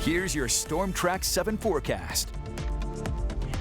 Here's your Storm Track 7 forecast.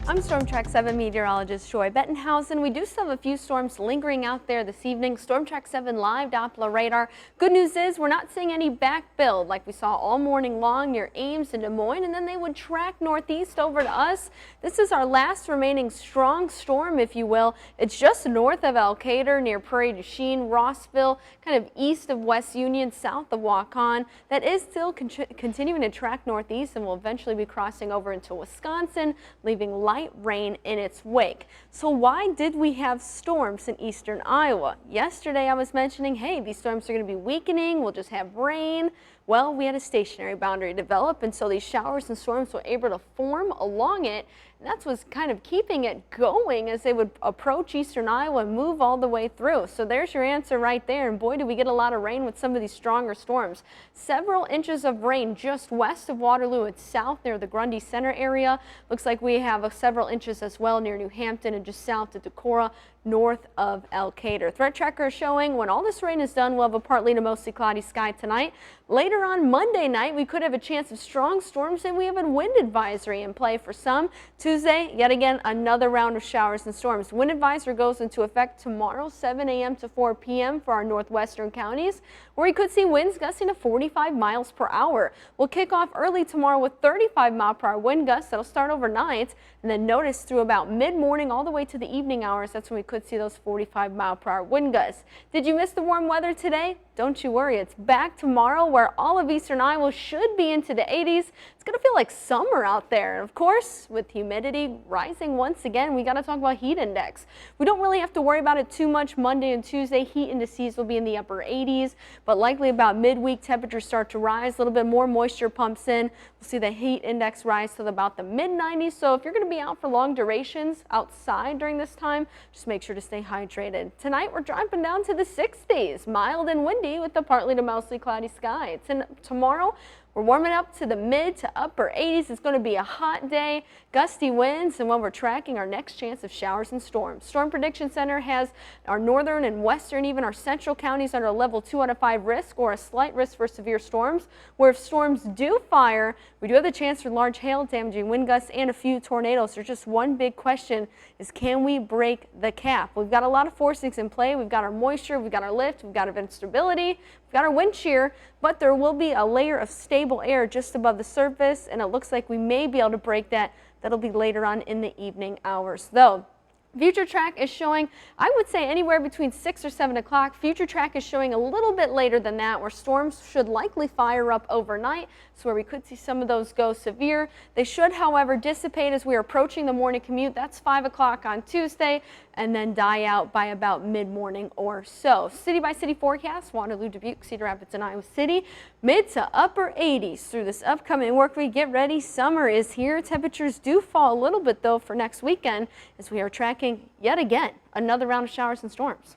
I'm Storm Track 7 meteorologist Joy Bettenhausen. We do still have a few storms lingering out there this evening. Storm Track 7 live Doppler radar. Good news is we're not seeing any back build like we saw all morning long near Ames and Des Moines, and then they would track northeast over to us. This is our last remaining strong storm, if you will. It's just north of Elkader near Prairie du Chien, Rossville, kind of east of West Union, south of Waukon. That is still continuing to track northeast and will eventually be crossing over into Wisconsin, leaving light rain in its wake. So why did we have storms in eastern Iowa? Yesterday I was mentioning, hey, these storms are going to be weakening, we'll just have rain. Well, we had a stationary boundary develop, and so these showers and storms were able to form along it, and that's what's kind of keeping it going as they would approach eastern Iowa and move all the way through. So there's your answer right there, and boy, do we get a lot of rain with some of these stronger storms. Several inches of rain just west of Waterloo. It's south near the Grundy Center area. Looks like we have several inches as well near New Hampton and just south of Decorah, north of Elkader. Threat tracker is showing when all this rain is done, we'll have a partly to mostly cloudy sky tonight. Later on Monday night, we could have a chance of strong storms, and we have a wind advisory in play for some. Tuesday, yet again, another round of showers and storms. Wind advisory goes into effect tomorrow, 7 a.m. to 4 p.m. for our northwestern counties, where we could see winds gusting to 45 miles per hour. We'll kick off early tomorrow with 35-mile-per-hour wind gusts. That'll start overnight, and then notice through about mid-morning all the way to the evening hours, that's when we could see those 45-mile-per-hour wind gusts. Did you miss the warm weather today? Don't you worry, it's back tomorrow where all of eastern Iowa should be into the 80s. It's going to feel like summer out there. And of course, with humidity rising once again, we got to talk about heat index. We don't really have to worry about it too much. Monday and Tuesday, heat indices will be in the upper 80s, but likely about midweek temperatures start to rise. A little bit more moisture pumps in. We'll see the heat index rise to about the mid-90s. So if you're going to be out for long durations outside during this time, just make sure to stay hydrated. Tonight, we're dropping down to the 60s, mild and windy with a partly to mostly cloudy sky. Tomorrow, we're warming up to the mid to upper 80s. It's going to be a hot day, gusty winds, and when we're tracking our next chance of showers and storms. Storm Prediction Center has our northern and western, even our central counties under a level 2 out of 5 risk or a slight risk for severe storms, where if storms do fire, we do have the chance for large hail, damaging wind gusts, and a few tornadoes. There's just one big question is, can we break the cap? We've got a lot of forcings in play. We've got our moisture, we've got our lift, we've got our wind stability, we've got our wind shear, but there will be a layer of stable air just above the surface, and it looks like we may be able to break that. That'll be later on in the evening hours, though. Future track is showing, I would say, anywhere between 6 or 7 o'clock. Future track is showing a little bit later than that, where storms should likely fire up overnight. So where we could see some of those go severe. They should, however, dissipate as we are approaching the morning commute. That's 5 o'clock on Tuesday, and then die out by about mid-morning or so. City by city forecast, Waterloo, Dubuque, Cedar Rapids, and Iowa City. Mid to upper 80s through this upcoming work week. Get ready, summer is here. Temperatures do fall a little bit though for next weekend as we are tracking yet again another round of showers and storms.